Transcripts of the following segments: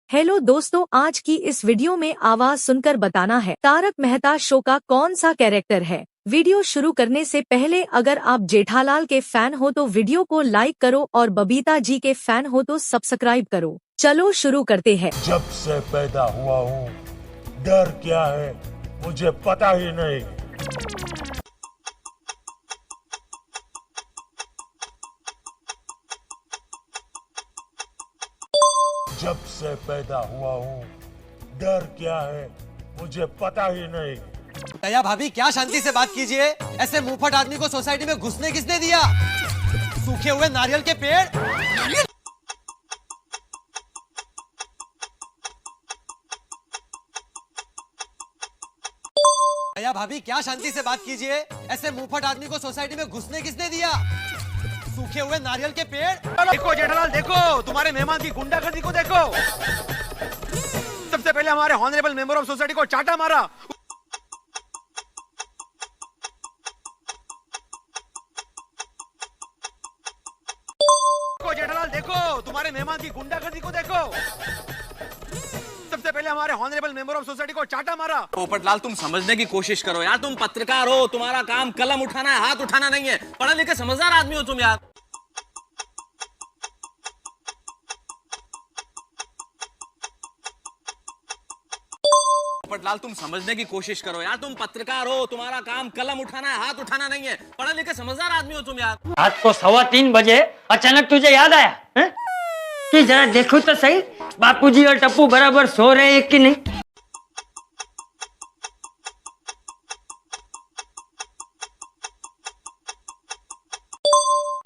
Hello दोस्तों, आज की इस वीडियो में आवाज सुनकर बताना है तारक मेहता शो का कौन सा कैरेक्टर है। वीडियो शुरू करने से पहले अगर आप जेठालाल के फैन हो तो वीडियो को लाइक करो और बबीता जी के फैन हो तो सब्सक्राइब करो। चलो शुरू करते हैं। जब से पैदा हुआ हूँ डर क्या है मुझे पता ही नहीं। जब से पैदा हुआ हूँ डर क्या है मुझे पता ही नहीं। दया भाभी क्या शांति से बात कीजिए। ऐसे मुंहफट आदमी को सोसाइटी में घुसने किसने दिया? सूखे हुए नारियल के पेड़। दया भाभी क्या शांति से बात कीजिए। ऐसे मुंहफट आदमी को सोसाइटी में घुसने किसने दिया? सूखे हुए नारियल के पेड़। देखो जेठालाल, देखो तुम्हारे मेहमान की गुंडागर्दी को देखो। सबसे पहले हमारे ऑनरेबल मेंबर ऑफ सोसाइटी को चाटा मारा। देखो जेठालाल, देखो तुम्हारे मेहमान की गुंडागर्दी को देखो। सबसे पहले हमारे ऑनरेबल मेंबर ऑफ सोसाइटी को चाटा मारा। पोपटलाल तुम समझने की कोशिश करो यार, तुम पत्रकार हो, तुम्हारा काम कलम उठाना है, हाथ उठाना नहीं है। पढ़े लिखे समझदार आदमी हो तुम यार। पोपटलाल तुम समझने की कोशिश करो यार, तुम पत्रकार हो, तुम्हारा काम कलम उठाना है, हाथ उठाना नहीं है। पढ़े लिखे समझदार आदमी हो तुम यार। रात को 3:15 बजे अचानक तुझे याद आया है? कि जरा देखो तो सही बापूजी और टप्पू बराबर सो रहे हैं कि नहीं।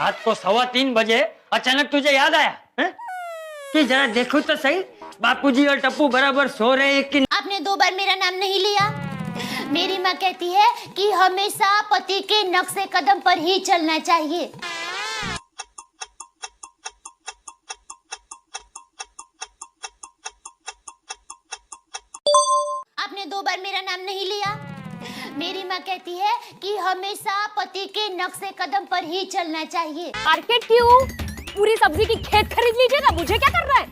रात को 3:15 बजे अचानक तुझे याद आया है? कि जरा देखो तो सही बापूजी और टप्पू बराबर सो रहे हैं कि नहीं। आपने 2 बार मेरा नाम नहीं लिया। मेरी माँ कहती है कि हमेशा पति के नक्शे कदम पर ही चलना चाहिए। आपने 2 बार मेरा नाम नहीं लिया। मेरी माँ कहती है कि हमेशा पति के नक्शे कदम पर ही चलना चाहिए। मार्केट क्यों? पूरी सब्जी की खेत खरीद लीजिए ना, मुझे क्या करना है?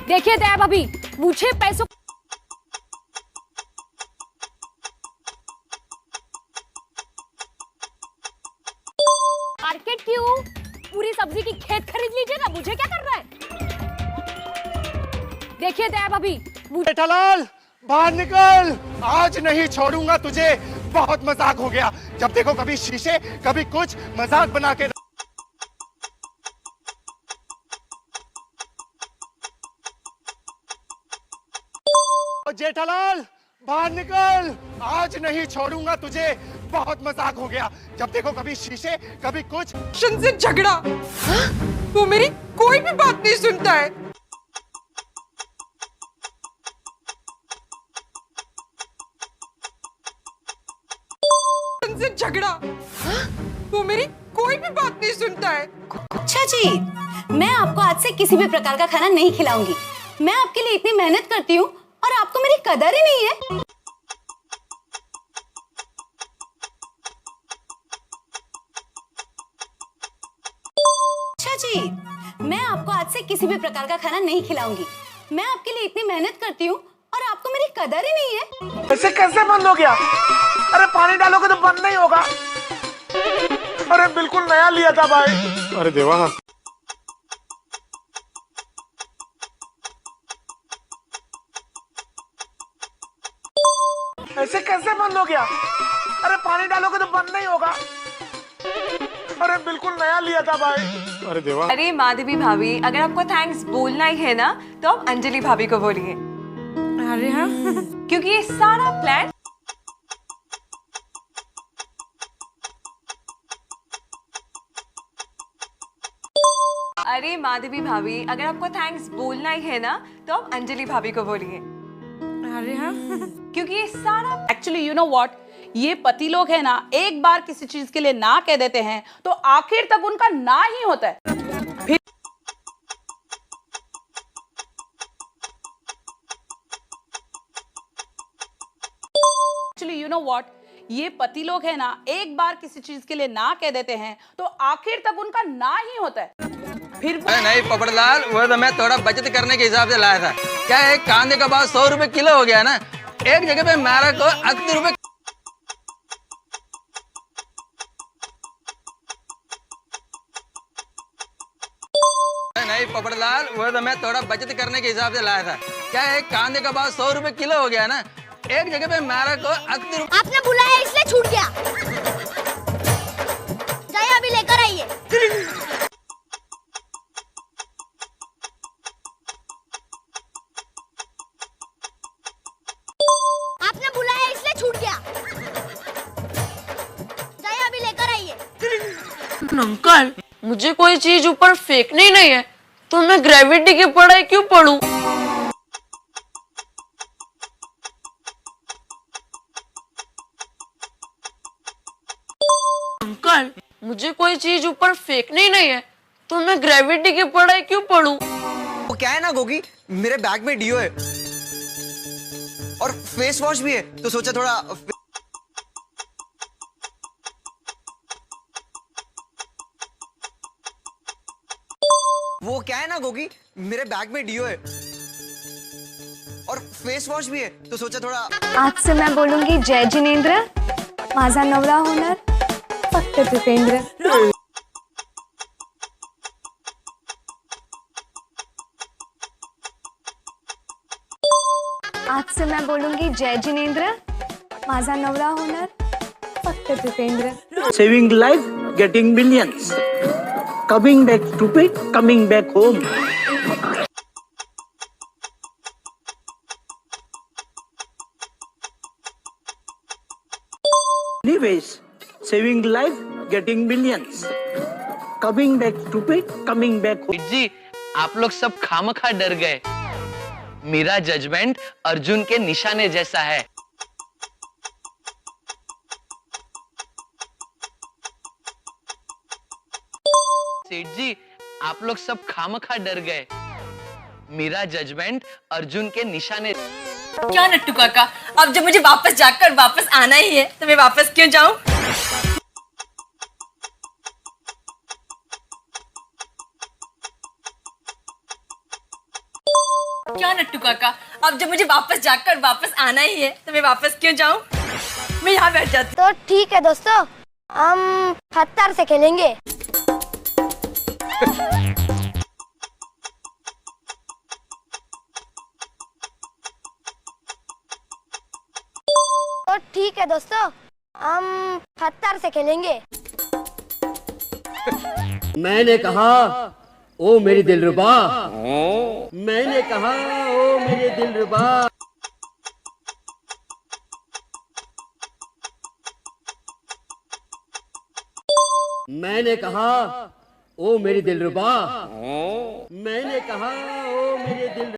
देखिए दया भाभी, मुझे पैसों मार्केट क्यों? पूरी सब्जी की खेत खरीद लीजिए ना, मुझे क्या करना है? देखिए दया भाभी, जेठालाल बाहर निकल, आज नहीं छोड़ूंगा तुझे। बहुत मजाक हो गया। जब देखो कभी शीशे कभी कुछ मजाक बना के। जेठालाल बाहर निकल, आज नहीं छोड़ूंगा तुझे। बहुत मजाक हो गया। जब देखो कभी शीशे कभी कुछ। से झगड़ा। वो मेरी कोई भी बात नहीं सुनता है। से झगड़ा। वो मेरी कोई भी बात नहीं सुनता है। अच्छा जी, मैं आपको आज से किसी भी प्रकार का खाना नहीं खिलाऊंगी। मैं आपके लिए इतनी मेहनत करती हूँ और आपको मेरी कदर ही नहीं है। अच्छा जी, मैं आपको आज से किसी भी प्रकार का खाना नहीं खिलाऊंगी। मैं आपके लिए इतनी मेहनत करती हूँ और आपको मेरी कदर ही नहीं है। ऐसे कैसे बंद हो गया? अरे पानी डालोगे तो बंद नहीं होगा। अरे बिल्कुल नया लिया था भाई। अरे देवा, ऐसे कैसे बंद हो गया? अरे पानी डालोगे तो बंद नहीं होगा। अरे बिल्कुल नया लिया था भाई। अरे देवा। अरे माधवी भाभी, अगर आपको थैंक्स बोलना ही है ना तो आप अंजलि भाभी को बोलिए। अरे हाँ, क्योंकि ये सारा प्लान अरे माधवी भाभी, अगर आपको थैंक्स बोलना ही है ना तो आप अंजलि भाभी को बोलिए। अरे हाँ, क्योंकि ये सारा एक्चुअली यू नो व्हाट, ये पति लोग है ना, एक बार किसी चीज के लिए ना कह देते हैं तो आखिर तक उनका ना ही होता है। फिर एक्चुअली यू नो व्हाट, ये पति लोग है ना, एक बार किसी चीज के लिए ना कह देते हैं तो आखिर तक उनका ना ही होता है। फिर नहीं पोपटलाल, वो तो मैं थोड़ा बचत करने के हिसाब से लाया था। क्या है, कांदे का भाव 100 रुपए किलो हो गया ना, एक जगह पे मेरा को 80 रुपए। नहीं पोपटलाल, वो तो मैं थोड़ा बचत करने के हिसाब से लाया था। क्या है, कांदे का भाव 100 रुपए किलो हो गया ना, एक जगह पे मेरा को 80 रुपए। आपने बुलाया इसलिए छूट गया। जाइए अभी लेकर आइए। आपने बुलाया इसलिए छूट गया। जाइए अभी लेकर आइए। अंकल, मुझे कोई चीज ऊपर फेंकनी नहीं है तो मैं ग्रेविटी की पढ़ाई क्यों पढ़ूं? अंकल, मुझे कोई चीज ऊपर फेंकनी नहीं है तो मैं ग्रेविटी की पढ़ाई क्यों पढ़ूं? वो क्या है ना गोगी, मेरे बैग में डियो है और फेस वॉश भी है, तो सोचा थोड़ा। वो क्या है ना गोगी, मेरे बैग में डियो है और फेस वॉश भी है, तो सोचा थोड़ा। आज से मैं बोलूंगी जय जिनेंद्र, माझा नवरा होणार फक्त दीपेंद्र। आज से मैं बोलूंगी जय जिनेंद्र, माझा नवरा होणार फक्त Dipendra. Saving life, getting millions. Coming back stupid, coming back home. Anyways, saving life, getting millions. Coming back stupid, coming back home. जी, आप लोग सब खामखा डर गए। मेरा जजमेंट अर्जुन के निशाने जैसा है। सेठ जी, आप लोग सब खामखा डर गए। मेरा जजमेंट अर्जुन के निशाने। क्या नट्टू काका, अब जब मुझे वापस जाकर वापस आना ही है तो मैं वापस क्यों जाऊं? क्या नट्टू काका, अब जब मुझे वापस जाकर वापस आना ही है तो मैं वापस क्यों जाऊं? मैं यहाँ बैठ जाती। तो ठीक है दोस्तों, हम 70 से खेलेंगे। तो ठीक है दोस्तों, हम 70 से खेलेंगे। मैंने कहा, ओ मेरी दिलरुबा। मैंने कहा, ओ मेरी दिलरुबा। मैंने कहा, ओ मेरी दिलरुबा। मैंने कहा, ओ मेरी दिल